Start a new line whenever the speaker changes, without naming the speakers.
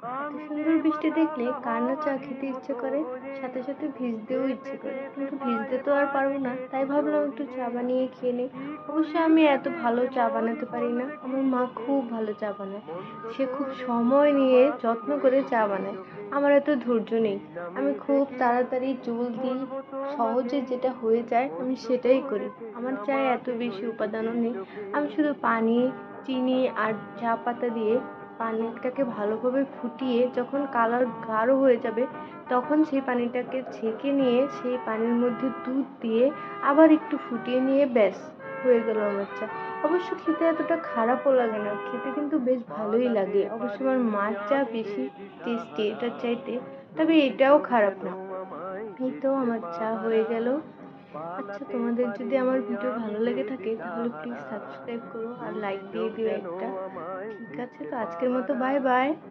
এত সুন্দর বৃষ্টি দেখলে কার না চা খেতে ইচ্ছে করে, সাথে সাথে ভিজতেও ইচ্ছে করে, কিন্তু ভিজতে তো আর পারবো না, তাই ভাবলাম একটু চা বানিয়ে খেয়ে নিই। অবশ্য আমি এত ভালো চা বানাতে পারি না, আমার মা খুব ভালো চা বানায়। সে খুব সময় নিয়ে যত্ন করে চা বানায়। আমার এত ধৈর্য নেই। আমি খুব তাড়াতাড়ি জলদি সহজে যেটা হয়ে যায় আমি সেটাই করি। আমার চায়ে এত বেশি উপাদানও নেই। আমি শুধু পানি, চিনি আর চা পাতা দিয়ে পানিটাকে ভালোভাবে ফুটিয়ে যখন কালার গাঢ় হয়ে যাবে, তখন সেই পানিটাকে ছেঁকে নিয়ে সেই পানির মধ্যে দুধ দিয়ে আবার একটু ফুটিয়ে নিয়ে ব্যাস, হয়ে গেল আমার চা। অবশ্য খেতে এতটা খারাপও লাগে না, খেতে কিন্তু বেশ ভালোই লাগে। অবশ্য আমার মার চা বেশি টেস্টি এটার চাইতে, তবে এটাও খারাপ না। এই তো আমার চা হয়ে গেল। আচ্ছা, তোমাদের যদি আমার ভিডিও ভালো লেগে থাকে তাহলে প্লিজ সাবস্ক্রাইব করো আর লাইক দিয়ে দিও একটা। ঠিক আছে, তো আজকের মতো বাই বাই।